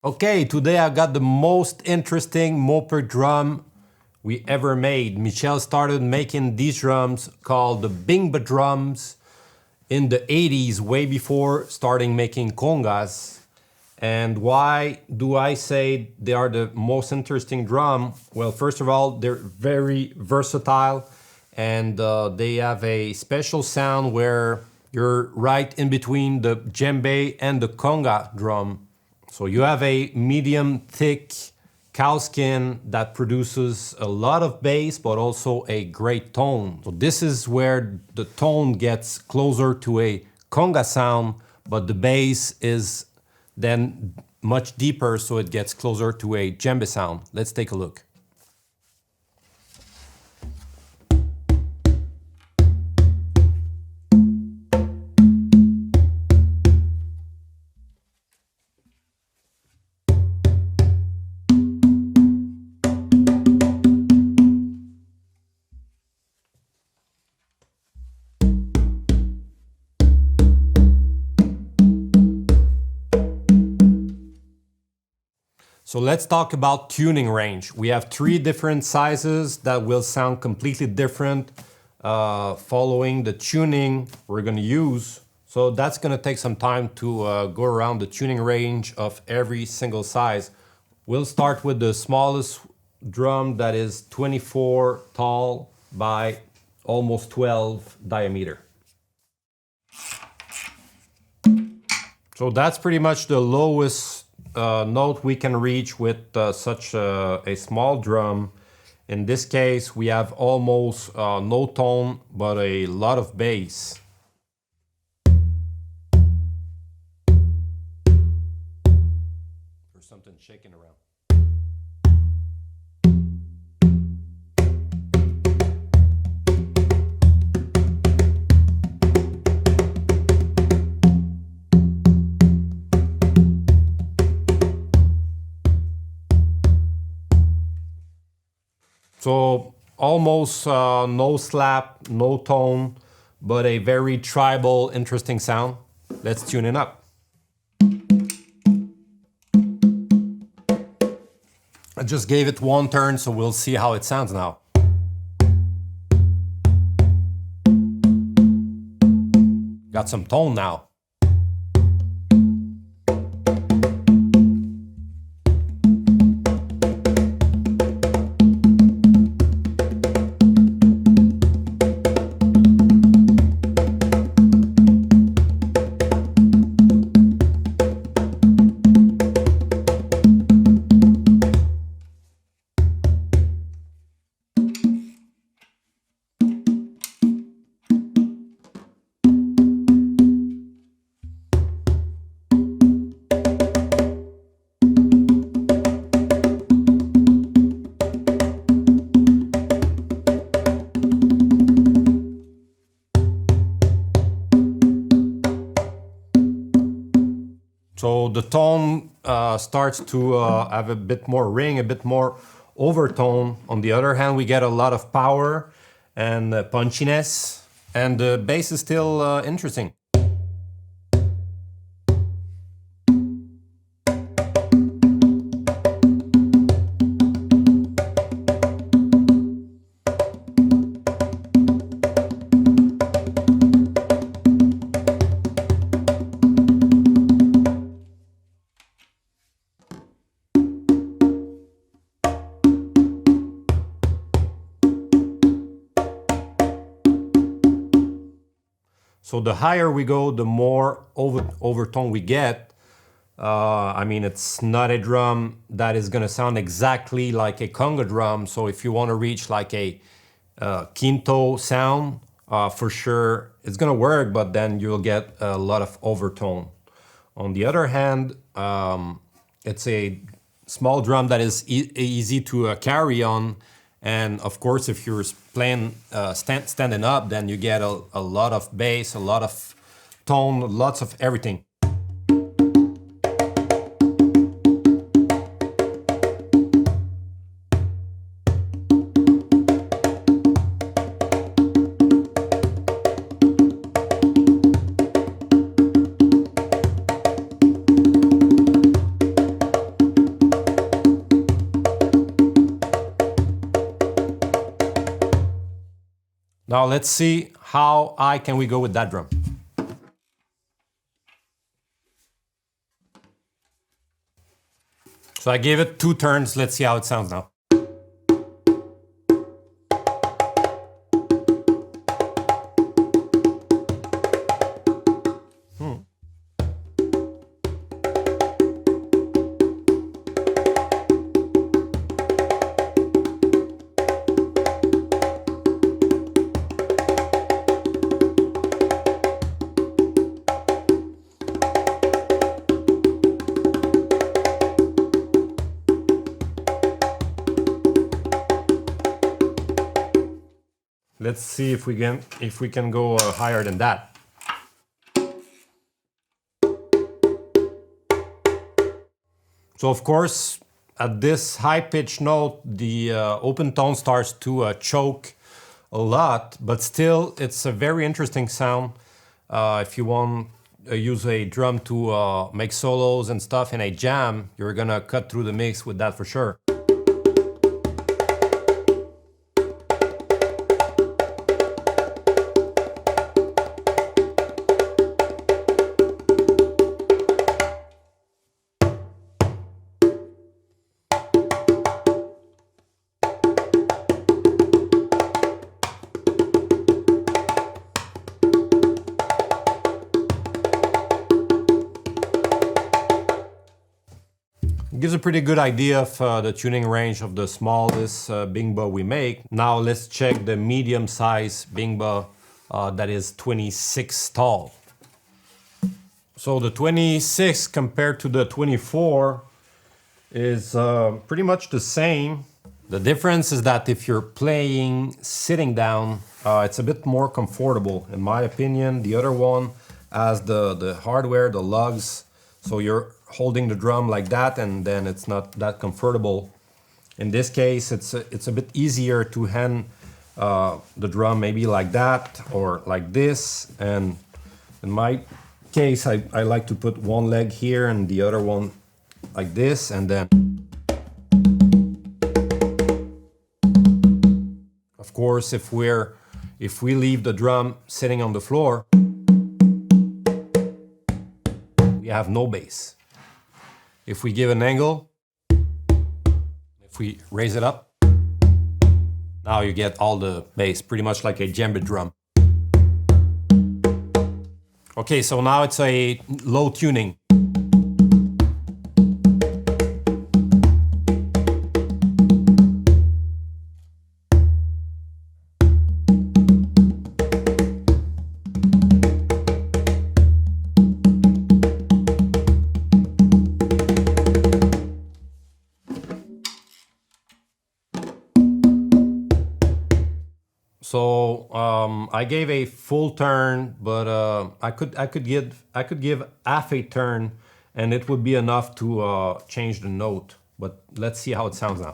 Okay, today I got the most interesting Moperc drum we ever made. Michel started making these drums called the Bingba drums in the 80s, way before starting making congas. And why do I say they are the most interesting drum? Well, first of all, they're very versatile and they have a special sound where you're right in between the djembe and the conga drum. So you have a medium thick cow skin that produces a lot of bass but also a great tone. So this is where the tone gets closer to a conga sound, but the bass is then much deeper, so it gets closer to a djembe sound. Let's take a look. So let's talk about tuning range. We have 3 different sizes that will sound completely different following the tuning we're gonna use. So that's gonna take some time to go around the tuning range of every single size. We'll start with the smallest drum that is 24 tall by almost 12 diameter. So that's pretty much the lowest note we can reach with such a small drum. In this case, we have almost no tone, but a lot of bass. There's something shaking around. So almost no slap, no tone, but a very tribal, interesting sound. Let's tune it up. I just gave it one turn, so we'll see how it sounds now. Got some tone now. So the tone starts to have a bit more ring, a bit more overtone. On the other hand, we get a lot of power and punchiness, and the bass is still interesting. So the higher we go, the more overtone we get. I mean, it's not a drum that is gonna sound exactly like a conga drum. So if you wanna reach like a quinto sound, for sure it's gonna work, but then you'll get a lot of overtone. On the other hand, it's a small drum that is easy to carry on. And of course, if you're playing standing up, then you get a lot of bass, a lot of tone, lots of everything. Now let's see how high can we go with that drum. So I gave it 2 turns. Let's see how it sounds now. Let's see if we can go higher than that. So of course, at this high pitch note, the open tone starts to choke a lot, but still it's a very interesting sound. If you want to use a drum to make solos and stuff in a jam, you're gonna cut through the mix with that for sure. Gives a pretty good idea of the tuning range of the smallest Bingba we make. Now let's check the medium size Bingba that is 26 tall. So the 26 compared to the 24 is pretty much the same. The difference is that if you're playing sitting down, it's a bit more comfortable in my opinion. The other one has the hardware, the lugs, so you're holding the drum like that and then it's not that comfortable. In this case, it's a bit easier to hand the drum maybe like that or like this, and in my case I like to put one leg here and the other one like this, and then of course if we leave the drum sitting on the floor, we have no bass. If we give an angle, if we raise it up, now you get all the bass, pretty much like a djembe drum. Okay, so now it's a low tuning. So I gave a full turn, but I could give half a turn, and it would be enough to change the note. But let's see how it sounds now.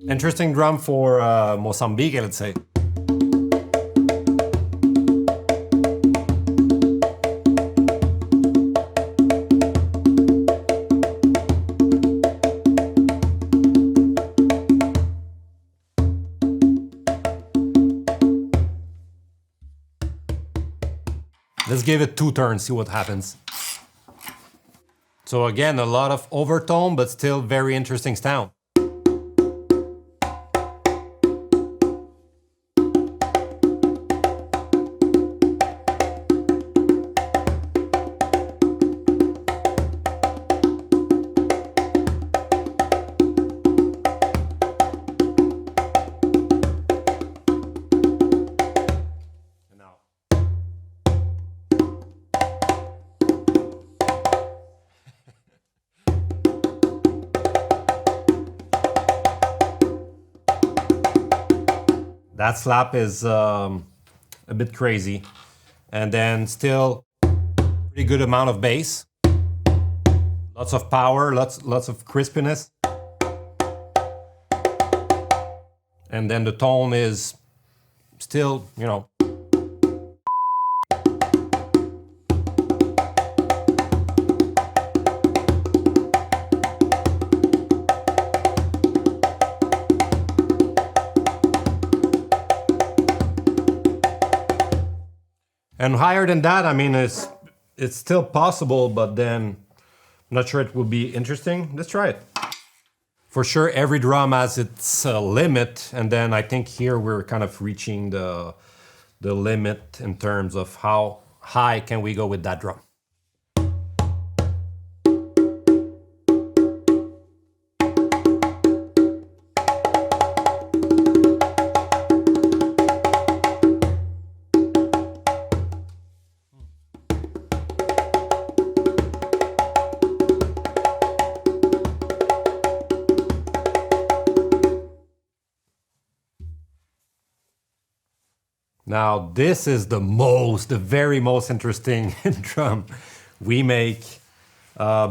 Interesting drum for Mozambique, let's say. Let's give it 2 turns, see what happens. So again, a lot of overtone, but still very interesting sound. That slap is a bit crazy. And then still pretty good amount of bass. Lots of power, lots of crispiness. And then the tone is still, you know. And higher than that, I mean, it's still possible, but then I'm not sure it will be interesting. Let's try it. For sure, every drum has its limit, and then I think here we're kind of reaching the limit in terms of how high can we go with that drum. Now this is the very most interesting drum we make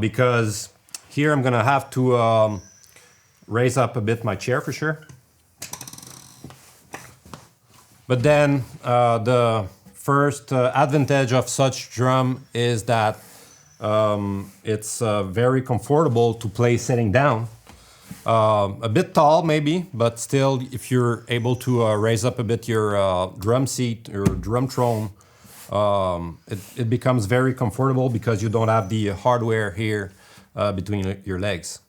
because here I'm gonna have to raise up a bit my chair for sure. But then the first advantage of such drum is that it's very comfortable to play sitting down. A bit tall maybe, but still if you're able to raise up a bit your drum seat or drum throne, it becomes very comfortable because you don't have the hardware here between your legs.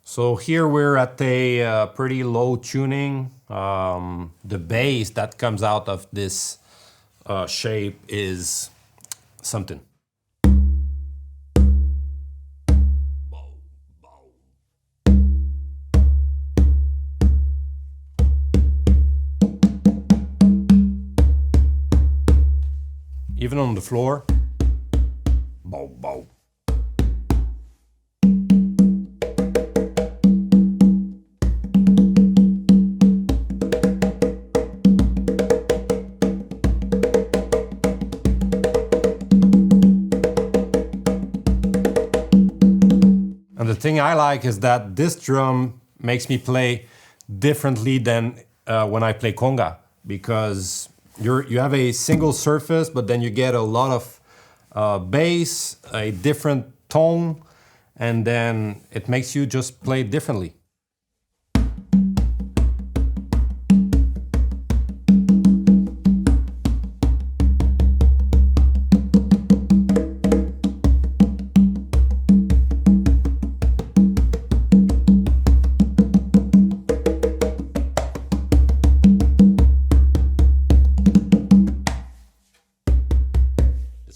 So here we're at a pretty low tuning. The bass that comes out of this shape is something. Even on the floor. Bow, bow. And the thing I like is that this drum makes me play differently than when I play conga, because you have a single surface, but then you get a lot of bass, a different tone, and then it makes you just play differently.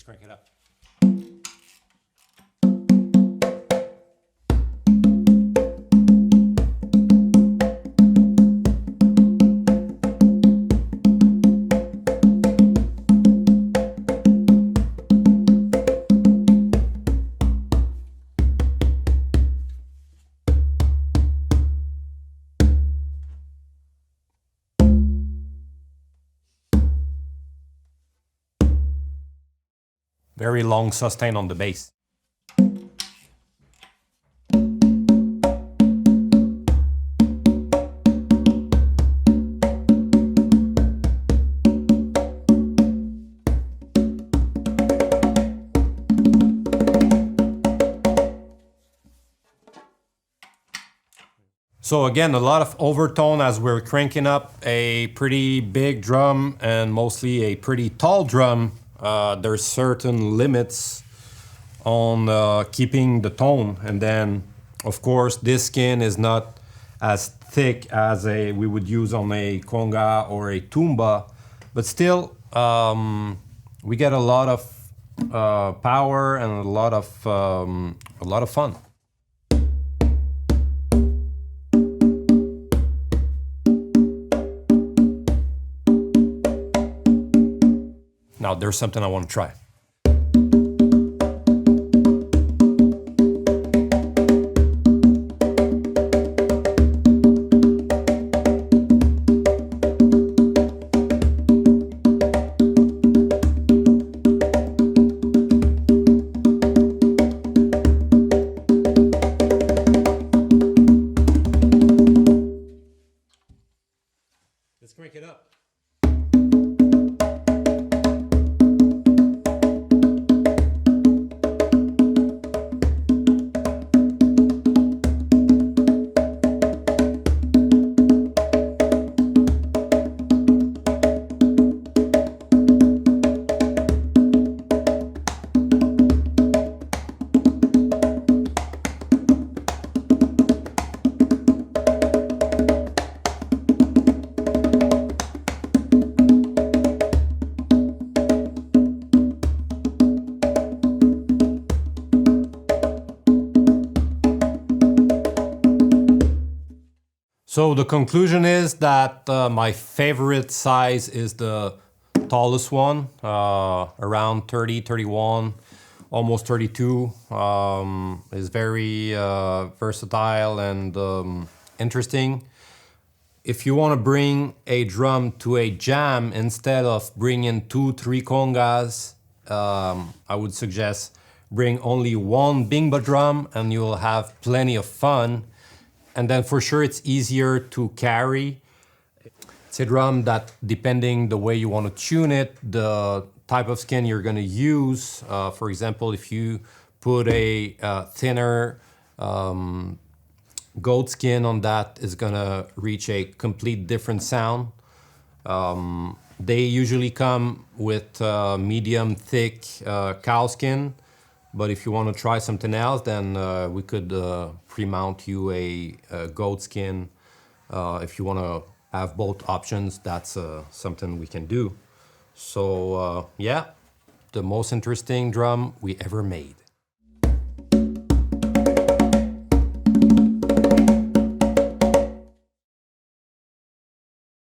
Crank it up. Very long sustain on the bass. So again, a lot of overtone as we're cranking up a pretty big drum and mostly a pretty tall drum. There's certain limits on keeping the tone, and then of course this skin is not as thick as we would use on a conga or a tuba, but still we get a lot of power and a lot of fun. Now there's something I want to try. So the conclusion is that my favorite size is the tallest one, around 30, 31, almost 32. Is very versatile and interesting. If you want to bring a drum to a jam, instead of bringing 2, 3 congas, I would suggest bring only one Bingba drum and you'll have plenty of fun. And then for sure it's easier to carry. It's a drum that, depending the way you want to tune it, the type of skin you're going to use. For example, if you put a thinner goat skin on that, is going to reach a complete different sound. They usually come with medium thick cow skin, but if you want to try something else, then we could pre-mount you a goat skin. If you want to have both options, that's something we can do. So yeah, the most interesting drum we ever made.